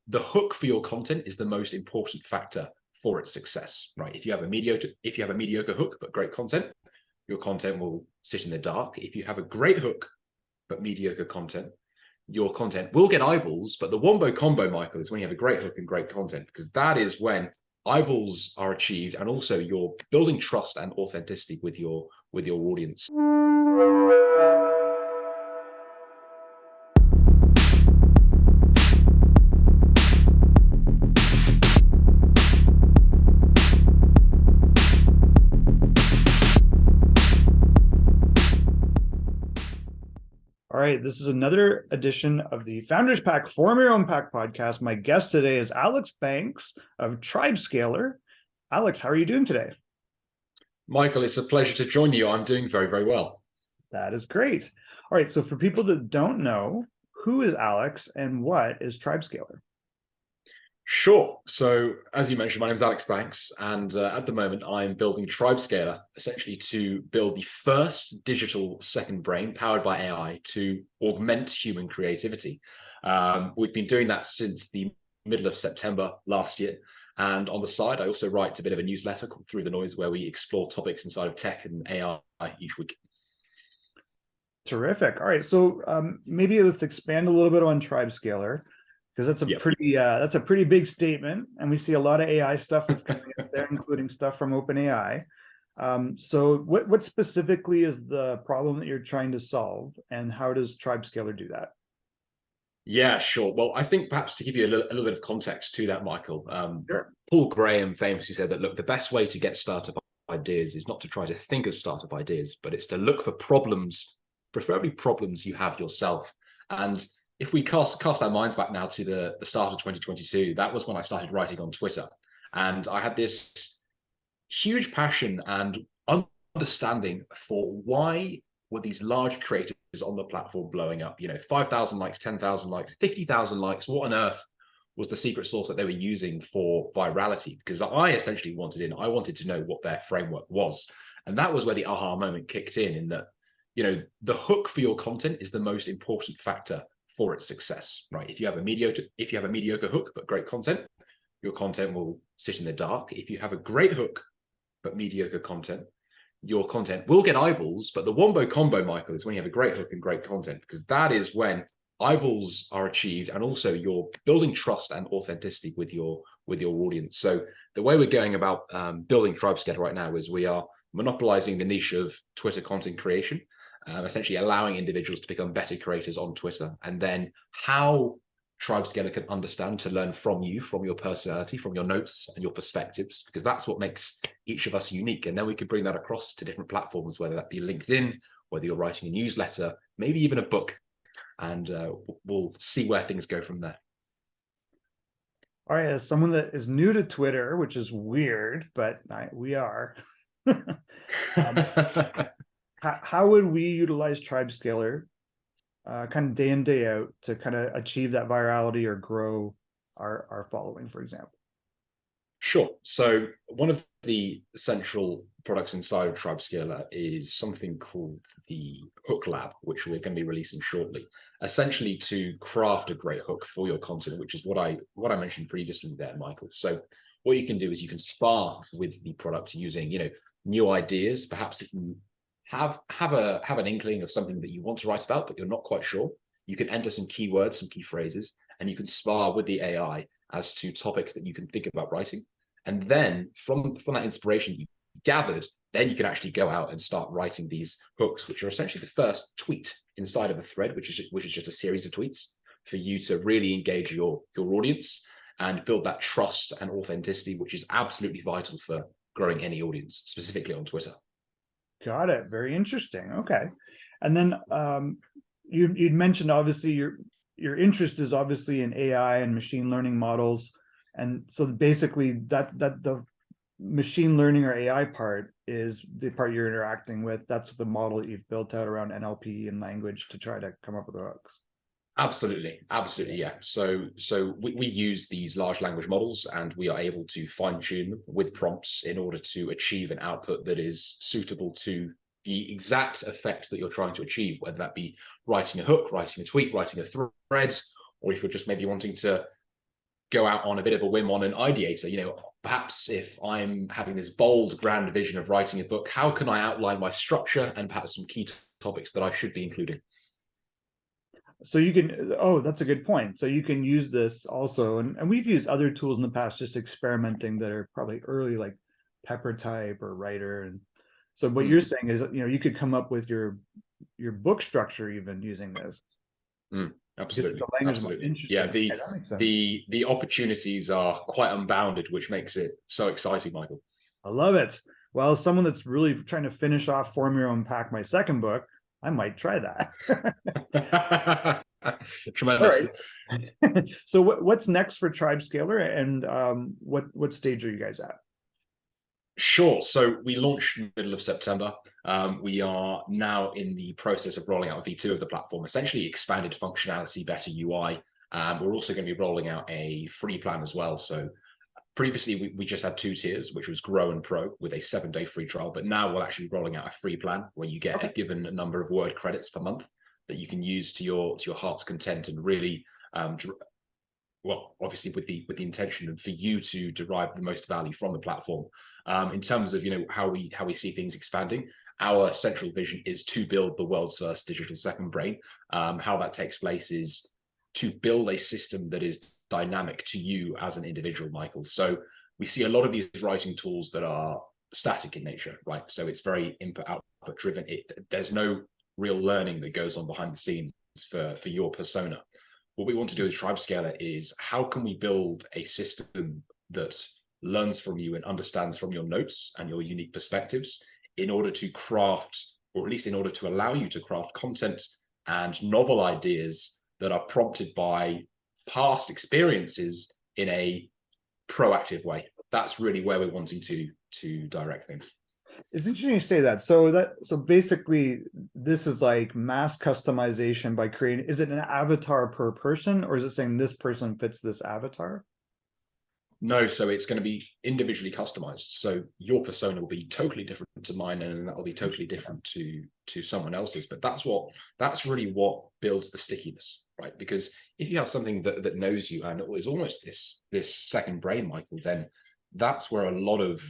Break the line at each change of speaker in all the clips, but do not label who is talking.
the hook for your content is the most important factor for its success, right? If you have a mediocre hook but great content, your content will sit in the dark. If you have a great hook but mediocre content, your content will get eyeballs. But the wombo combo, Michael, is when you have a great hook and great content, because that is when eyeballs are achieved, and also you're building trust and authenticity with your audience.
All right, this is another edition of the Founders Pack Form Your Own Pack podcast. My guest today is Alex Banks of Tribescaler. Alex, how are you doing today?
Michael, it's a pleasure to join you. I'm doing very, very well.
That is great. All right, so for people that don't know, who is Alex and what is Tribescaler?
Sure. So as you mentioned, my name is Alex Banks, and at the moment I'm building Tribescaler, essentially to build the first digital second brain powered by AI to augment human creativity. We've been doing that since the middle of September last year. And on the side, I also write a bit of a newsletter called Through the Noise, where we explore topics inside of tech and AI each week.
Terrific. All right, so maybe let's expand a little bit on Tribescaler, because that's a pretty big statement, and we see a lot of AI stuff that's coming out there, including stuff from OpenAI. So what specifically is the problem that you're trying to solve, and how does Tribescaler do that?
Yeah, sure. Well, I think perhaps to give you a little bit of context to that, Michael,
Sure.
Paul Graham famously said that, look, the best way to get startup ideas is not to try to think of startup ideas, but it's to look for problems, preferably problems you have yourself. And if we cast our minds back now to the start of 2022, that was when I started writing on Twitter. And I had this huge passion and understanding for why were these large creators on the platform blowing up? 5,000 likes, 10,000 likes, 50,000 likes. What on earth was the secret sauce that they were using for virality? Because I essentially I wanted to know what their framework was. And that was where the aha moment kicked in that, the hook for your content is the most important factor for its success, right? If you have a mediocre hook but great content, your content will sit in the dark. If you have a great hook but mediocre content, your content will get eyeballs. But the wombo combo, Michael, is when you have a great hook and great content, because that is when eyeballs are achieved, and also you're building trust and authenticity with your audience. So the way we're going about building Tribescaler right now is we are monopolizing the niche of Twitter content creation, essentially allowing individuals to become better creators on Twitter, and then how Tribescaler can understand to learn from you, from your personality, from your notes and your perspectives, because that's what makes each of us unique. And then we could bring that across to different platforms, whether that be LinkedIn, whether you're writing a newsletter, maybe even a book, and we'll see where things go from there.
All right, as someone that is new to Twitter, which is weird, but we are, how would we utilize Tribescaler kind of day in, day out to kind of achieve that virality or grow our following, for example?
Sure. So one of the central products inside of Tribescaler is something called the Hook Lab, which we're going to be releasing shortly, essentially to craft a great hook for your content, which is what I mentioned previously there, Michael. So what you can do is you can spar with the product using, new ideas. Perhaps if you have an inkling of something that you want to write about, but you're not quite sure, you can enter some keywords, some key phrases, and you can spar with the AI as to topics that you can think about writing. And then from that inspiration that you gathered, then you can actually go out and start writing these hooks, which are essentially the first tweet inside of a thread, which is just a series of tweets for you to really engage your audience and build that trust and authenticity, which is absolutely vital for growing any audience, specifically on Twitter.
Got it. Very interesting. Okay. And then you'd mentioned, obviously, your interest is obviously in AI and machine learning models. And so basically that the machine learning or AI part is the part you're interacting with. That's the model that you've built out around NLP and language to try to come up with the hooks.
Absolutely, yeah. So we use these large language models, and we are able to fine tune them with prompts in order to achieve an output that is suitable to the exact effect that you're trying to achieve, whether that be writing a hook, writing a tweet, writing a thread, or if you're just maybe wanting to go out on a bit of a whim on an ideator. Perhaps if I'm having this bold, grand vision of writing a book, how can I outline my structure and perhaps some key topics that I should be including?
So you can, oh, that's a good point. So you can use this also, and we've used other tools in the past, just experimenting, that are probably early, like PepperType or Writer. And so what you're saying is, you could come up with your book structure even using this.
Absolutely.
The language
Absolutely.
Is interesting.
Yeah,
that makes sense.
the opportunities are quite unbounded, which makes it so exciting, Michael.
I love it. Well, as someone that's really trying to finish off Form Your Own Pack, my second book, I might try that.
Tremendous.
All right. So what's next for Tribescaler, and what stage are you guys at?
Sure. So we launched middle of September. We are now in the process of rolling out V2 of the platform, essentially expanded functionality, better UI. We're also going to be rolling out a free plan as well. So previously, we just had 2 tiers, which was Grow and Pro with a 7-day free trial. But now we're actually rolling out a free plan where you get a given number of word credits per month that you can use to your heart's content, and really, well, obviously with the intention for you to derive the most value from the platform. In terms of how we see things expanding, our central vision is to build the world's first digital second brain. How that takes place is to build a system that is dynamic to you as an individual, Michael. So we see a lot of these writing tools that are static in nature, right? So it's very input output driven. There's no real learning that goes on behind the scenes for your persona. What we want to do with Tribescaler is, how can we build a system that learns from you and understands from your notes and your unique perspectives, in order to craft, or at least in order to allow you to craft content and novel ideas that are prompted by past experiences in a proactive way. That's really where we're wanting to direct things.
It's interesting you say that. So basically, this is like mass customization by creating. Is it an avatar per person, or is it saying this person fits this avatar?
No, so it's going to be individually customized. So your persona will be totally different to mine, and that will be totally different to someone else's. But that's really what builds the stickiness, right? Because if you have something that knows you and is almost this second brain, Michael, then that's where a lot of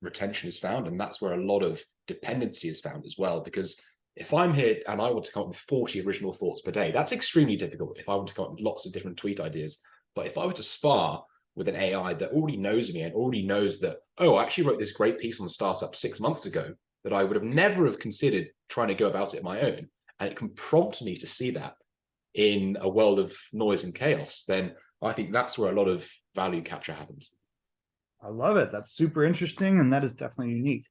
retention is found, and that's where a lot of dependency is found as well. Because if I'm here and I want to come up with 40 original thoughts per day, that's extremely difficult if I want to come up with lots of different tweet ideas. But if I were to spar with an AI that already knows me and already knows that, oh, I actually wrote this great piece on startup 6 months ago that I would have never have considered trying to go about it on my own, and it can prompt me to see that in a world of noise and chaos, then I think that's where a lot of value capture happens.
I love it. That's super interesting, and that is definitely unique.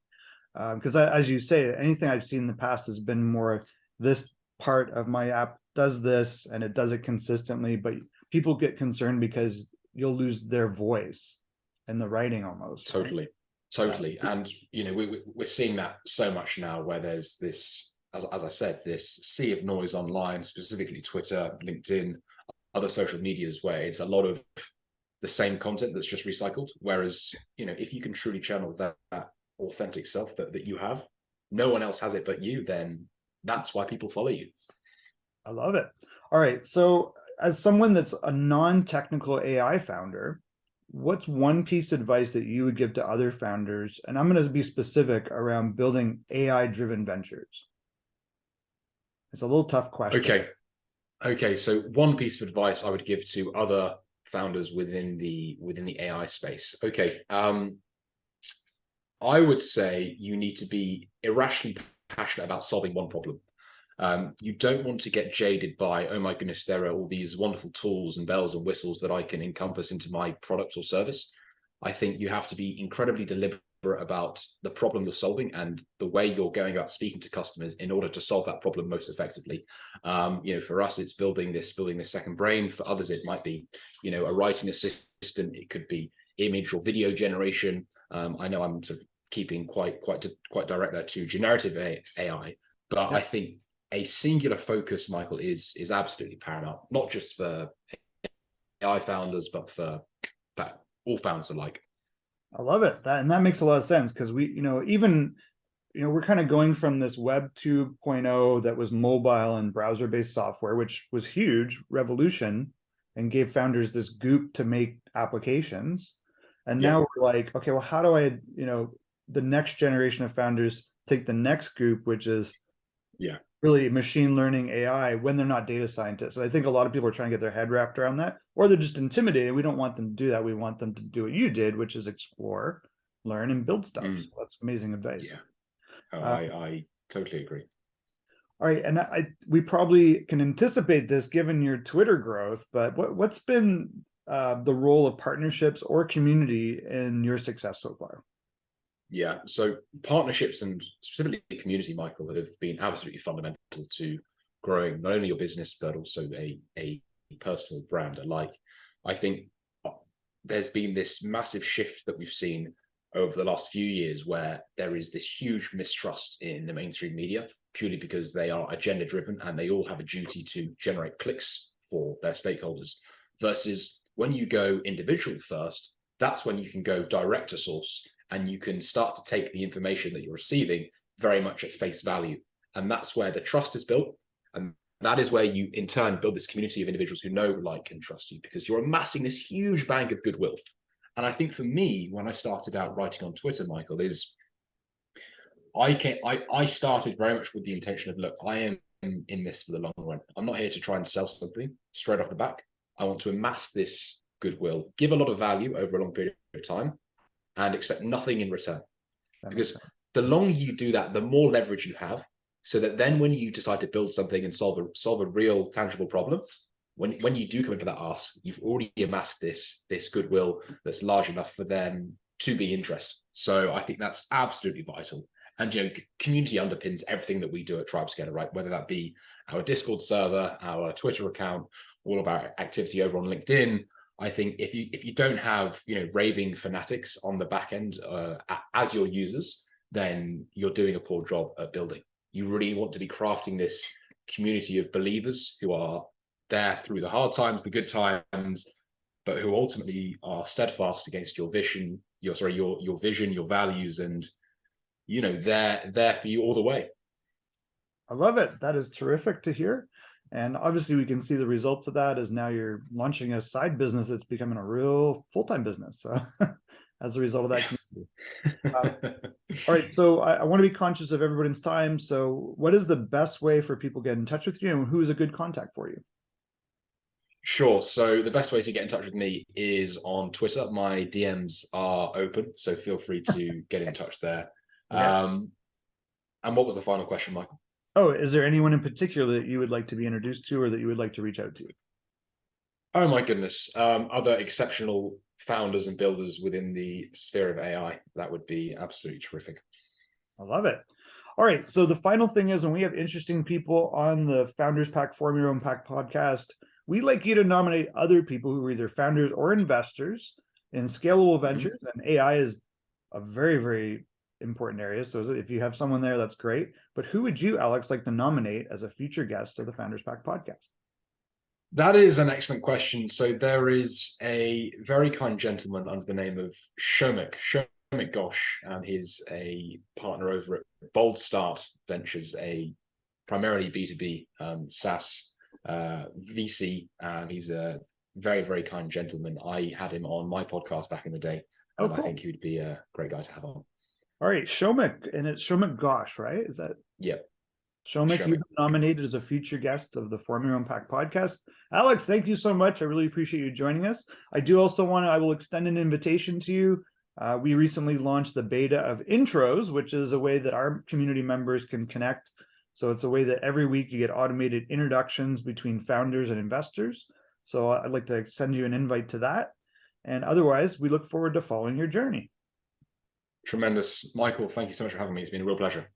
Because as you say, anything I've seen in the past has been more, this part of my app does this and it does it consistently, but people get concerned because you'll lose their voice in the writing almost.
Totally.
Right?
Totally. And, we're seeing that so much now, where there's this, as I said, this sea of noise online, specifically Twitter, LinkedIn, other social medias, where it's a lot of the same content that's just recycled. Whereas, if you can truly channel that authentic self that you have, no one else has it but you, then that's why people follow you.
I love it. All right. So as someone that's a non-technical AI founder, what's one piece of advice that you would give to other founders? And I'm going to be specific around building AI-driven ventures. It's a little tough question.
Okay. So one piece of advice I would give to other founders within the AI space. Okay. I would say you need to be irrationally passionate about solving one problem. You don't want to get jaded by, oh my goodness, there are all these wonderful tools and bells and whistles that I can encompass into my product or service. I think you have to be incredibly deliberate about the problem you're solving and the way you're going about speaking to customers in order to solve that problem most effectively. For us, it's building this second brain. For others, it might be, a writing assistant. It could be image or video generation. I know I'm sort of keeping quite direct there to generative AI, but I think a singular focus, Michael, is absolutely paramount, not just for AI founders, but for all founders alike.
I love it. That makes a lot of sense, because we, we're kind of going from this Web 2.0 that was mobile and browser-based software, which was huge revolution, and gave founders this goop to make applications. And
Yeah.
now we're like, okay, well, how do I, the next generation of founders take the next group, which is
Yeah.
really machine learning AI when they're not data scientists. And I think a lot of people are trying to get their head wrapped around that, or they're just intimidated. We don't want them to do that. We want them to do what you did, which is explore, learn, and build stuff. So that's amazing advice.
Yeah. Oh, I totally agree.
All right, and we probably can anticipate this given your Twitter growth, but what's been the role of partnerships or community in your success so far?
Yeah, so partnerships and specifically community, Michael, have been absolutely fundamental to growing not only your business but also a personal brand alike. I think there's been this massive shift that we've seen over the last few years where there is this huge mistrust in the mainstream media purely because they are agenda driven and they all have a duty to generate clicks for their stakeholders, versus when you go individual first, that's when you can go direct to source and you can start to take the information that you're receiving very much at face value. And that's where the trust is built. And that is where you in turn build this community of individuals who know, like, and trust you, because you're amassing this huge bank of goodwill. And I think for me, when I started out writing on Twitter, Michael, is I started very much with the intention of, look, I am in this for the long run. I'm not here to try and sell something straight off the back. I want to amass this goodwill, give a lot of value over a long period of time, and expect nothing in return. Because the longer you do that, the more leverage you have, so that then when you decide to build something and solve a real tangible problem, when you do come in for that ask, you've already amassed this goodwill that's large enough for them to be interested. So I think that's absolutely vital. And community underpins everything that we do at Tribescaler, right? Whether that be our Discord server, our Twitter account, all of our activity over on LinkedIn. I think if you don't have raving fanatics on the back end as your users, then you're doing a poor job at building. You really want to be crafting this community of believers who are there through the hard times, the good times, but who ultimately are steadfast against your vision, your vision, your values, and they're there for you all the way.
I love it. That is terrific to hear. And obviously we can see the results of that as now you're launching a side business that's becoming a real full-time business as a result of that community. All right, so I want to be conscious of everybody's time. So what is the best way for people to get in touch with you, and who is a good contact for you?
Sure. So the best way to get in touch with me is on Twitter. My DMs are open, so feel free to get in touch there. Okay. And what was the final question, Michael?
Oh, is there anyone in particular that you would like to be introduced to or that you would like to reach out to?
Oh my goodness. Other exceptional founders and builders within the sphere of AI. That would be absolutely terrific.
I love it. All right. So the final thing is, when we have interesting people on the Founders Pack Form Your Own Pack podcast, we like you to nominate other people who are either founders or investors in scalable ventures. And AI is a very, very important area. So if you have someone there, that's great. But who would you, Alex, like to nominate as a future guest of the Founders Pack podcast?
That is an excellent question. So there is a very kind gentleman under the name of Shomik Ghosh, and he's a partner over at Bold Start Ventures, a primarily B2B SaaS VC. He's a very, very kind gentleman. I had him on my podcast back in the day, and cool. I think he would be a great guy to have on.
All right, Shomik, and it's Shomik Ghosh, right? Is that?
Yep.
Shomik, you've been nominated as a future guest of the Form Your Own Pack podcast. Alex, thank you so much. I really appreciate you joining us. I do also I will extend an invitation to you. We recently launched the beta of Intros, which is a way that our community members can connect. So it's a way that every week you get automated introductions between founders and investors. So I'd like to send you an invite to that. And otherwise, we look forward to following your journey.
Tremendous. Michael, thank you so much for having me. It's been a real pleasure.